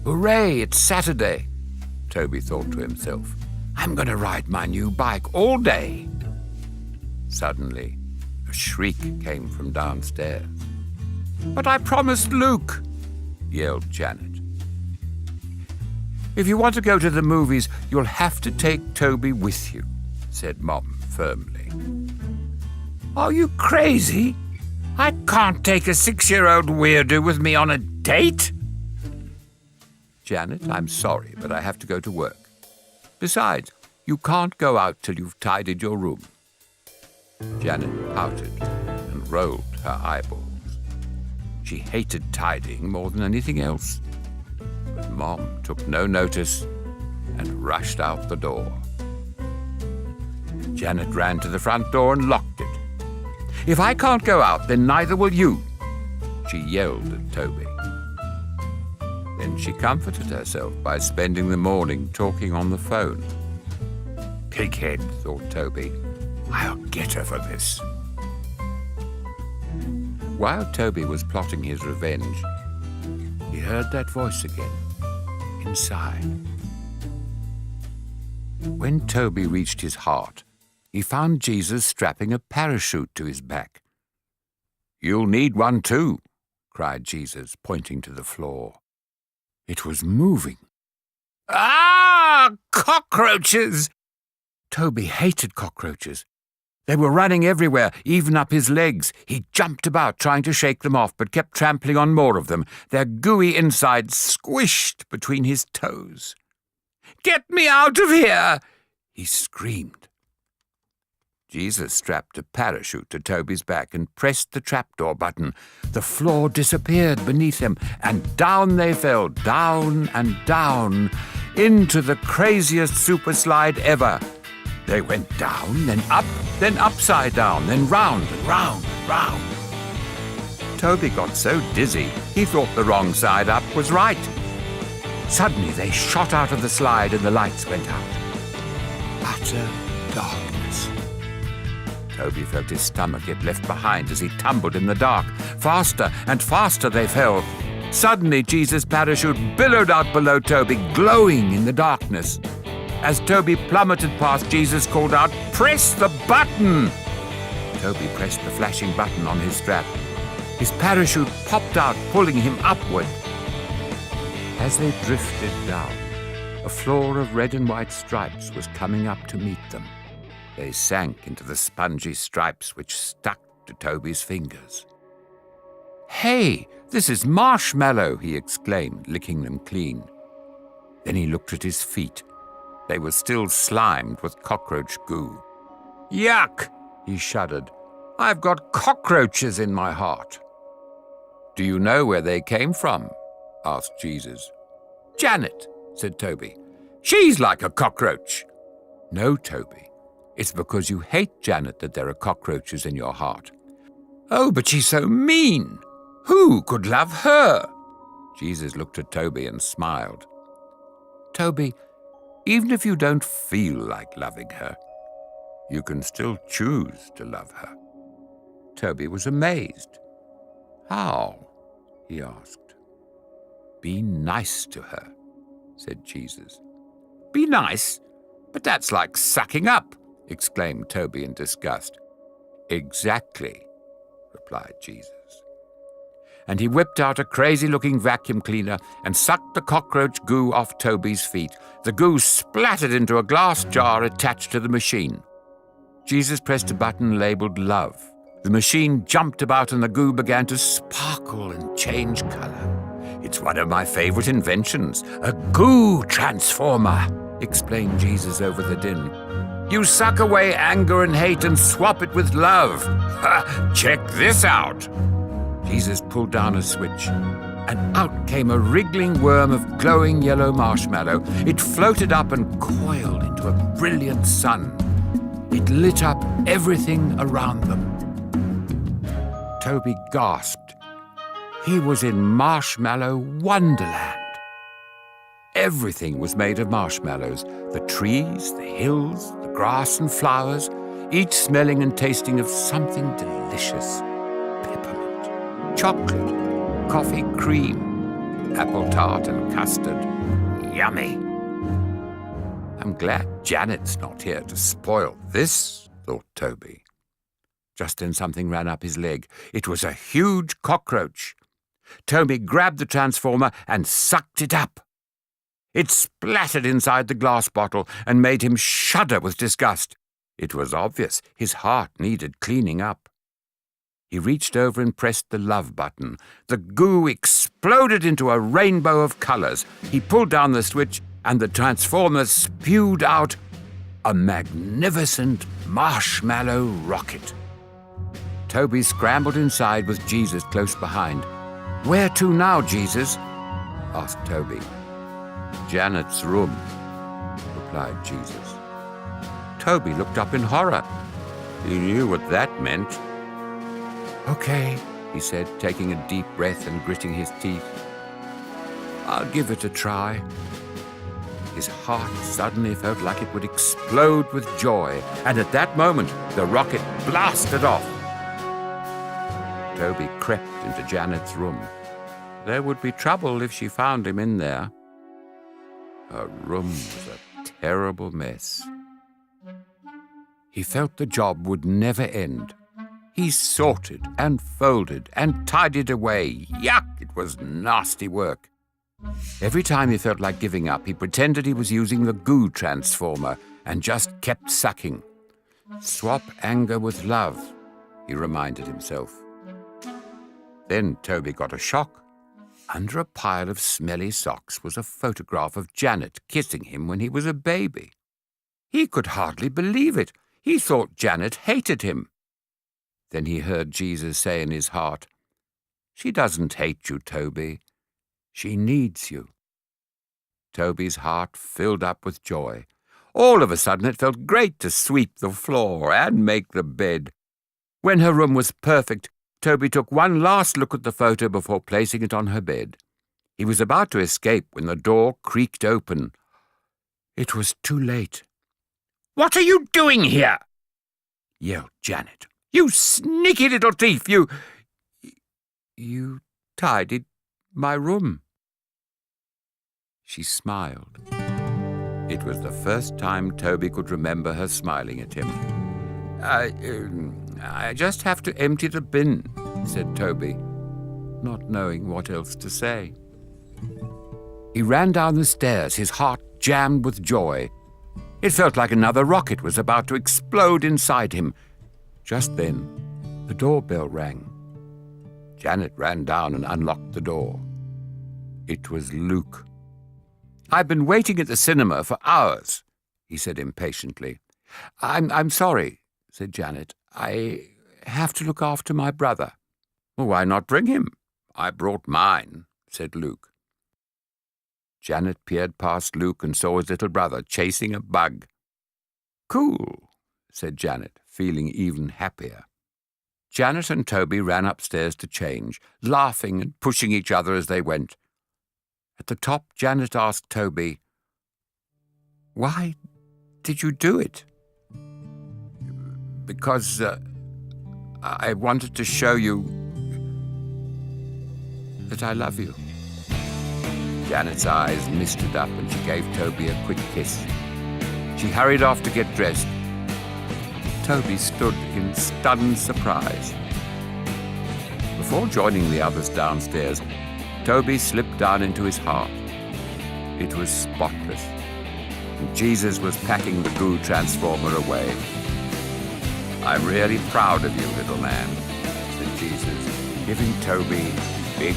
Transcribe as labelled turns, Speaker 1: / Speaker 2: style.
Speaker 1: Hooray, it's Saturday, Toby thought to himself. I'm going to ride my new bike all day. Suddenly, a shriek came from downstairs. But I promised Luke, yelled Janet. If you want to go to the movies, you'll have to take Toby with you, said Mom firmly. Are you crazy? I can't take a 6-year-old weirdo with me on a date. Janet, I'm sorry, but I have to go to work. Besides, you can't go out till you've tidied your room. Janet pouted and rolled her eyeballs. She hated tidying more than anything else. But Mom took no notice and rushed out the door. Janet ran to the front door and locked it. If I can't go out, then neither will you, she yelled at Toby. Then she comforted herself by spending the morning talking on the phone. Pighead, thought Toby. I'll get her for this. While Toby was plotting his revenge, he heard that voice again, inside. When Toby reached his heart, he found Jesus strapping a parachute to his back. You'll need one too, cried Jesus, pointing to the floor. It was moving. Ah! Cockroaches! Toby hated cockroaches. They were running everywhere, even up his legs. He jumped about, trying to shake them off, but kept trampling on more of them, their gooey insides squished between his toes. Get me out of here! He screamed. Jesus strapped a parachute to Toby's back and pressed the trapdoor button. The floor disappeared beneath him, and down they fell, down and down, into the craziest superslide ever. They went down, then upside down, then round and round and round. Toby got so dizzy, he thought the wrong side up was right. Suddenly they shot out of the slide and the lights went out. Utter darkness. Toby felt his stomach get left behind as he tumbled in the dark. Faster and faster they fell. Suddenly Jesus' parachute billowed out below Toby, glowing in the darkness. As Toby plummeted past, Jesus called out, "Press the button!" Toby pressed the flashing button on his strap. His parachute popped out, pulling him upward. As they drifted down, a floor of red and white stripes was coming up to meet them. They sank into the spongy stripes which stuck to Toby's fingers. "Hey, this is Marshmallow!" he exclaimed, licking them clean. Then he looked at his feet. They were still slimed with cockroach goo. "Yuck!" he shuddered. "I've got cockroaches in my heart." "Do you know where they came from?" asked Jesus. "Janet," said Toby. "She's like a cockroach." "No, Toby. It's because you hate Janet that there are cockroaches in your heart." "Oh, but she's so mean. Who could love her?" Jesus looked at Toby and smiled. "Toby, even if you don't feel like loving her, you can still choose to love her." Toby was amazed. "How?" he asked. "Be nice to her," said Jesus. "Be nice? But that's like sucking up," exclaimed Toby in disgust. "Exactly," replied Jesus. And he whipped out a crazy-looking vacuum cleaner and sucked the cockroach goo off Toby's feet. The goo splattered into a glass jar attached to the machine. Jesus pressed a button labeled Love. The machine jumped about and the goo began to sparkle and change color. "It's one of my favorite inventions, a goo transformer," explained Jesus over the din. "You suck away anger and hate and swap it with love. Ha! Check this out." Jesus pulled down a switch, and out came a wriggling worm of glowing yellow marshmallow. It floated up and coiled into a brilliant sun. It lit up everything around them. Toby gasped. He was in Marshmallow Wonderland. Everything was made of marshmallows, the trees, the hills, the grass and flowers, each smelling and tasting of something delicious. Peppermint, chocolate, coffee cream. apple tart and custard. Yummy! I'm glad Janet's not here to spoil this, thought Toby. Just then something ran up his leg. It was a huge cockroach. Toby grabbed the transformer and sucked it up. It splattered inside the glass bottle and made him shudder with disgust. It was obvious his heart needed cleaning up. He reached over and pressed the love button. The goo exploded into a rainbow of colours. He pulled down the switch and the transformer spewed out a magnificent marshmallow rocket. Toby scrambled inside with Jesus close behind. "Where to now, Jesus?" asked Toby. "Janet's room," replied Jesus. Toby looked up in horror. He knew what that meant. "Okay," he said, taking a deep breath and gritting his teeth. "I'll give it a try." His heart suddenly felt like it would explode with joy, and at that moment the rocket blasted off. Toby crept into Janet's room. There would be trouble if she found him in there. Her room was a terrible mess. He felt the job would never end. He sorted and folded and tidied away. Yuck! It was nasty work. Every time he felt like giving up, he pretended he was using the goo transformer and just kept sucking. "Swap anger with love," he reminded himself. Then Toby got a shock. Under a pile of smelly socks was a photograph of Janet kissing him when he was a baby. He could hardly believe it. He thought Janet hated him. Then he heard Jesus say in his heart, "She doesn't hate you, Toby. She needs you." Toby's heart filled up with joy. All of a sudden it felt great to sweep the floor and make the bed. When her room was perfect, Toby took one last look at the photo before placing it on her bed. He was about to escape when the door creaked open. It was too late. "What are you doing here?" yelled Janet. "You sneaky little thief! You tidied my room." She smiled. It was the first time Toby could remember her smiling at him. I just have to empty the bin," said Toby, not knowing what else to say. He ran down the stairs, his heart jammed with joy. It felt like another rocket was about to explode inside him. Just then, the doorbell rang. Janet ran down and unlocked the door. It was Luke. "I've been waiting at the cinema for hours," he said impatiently. I'm sorry," said Janet. "I have to look after my brother." "Well, why not bring him? I brought mine," said Luke. Janet peered past Luke and saw his little brother chasing a bug. "Cool," said Janet, feeling even happier. Janet and Toby ran upstairs to change, laughing and pushing each other as they went. At the top, Janet asked Toby, "Why did you do it?" "Because I wanted to show you that I love you." Janet's eyes misted up and she gave Toby a quick kiss. She hurried off to get dressed. Toby stood in stunned surprise. Before joining the others downstairs, Toby slipped down into his heart. It was spotless, and Jesus was packing the goo transformer away. "I'm really proud of you, little man," said Jesus, giving Toby a big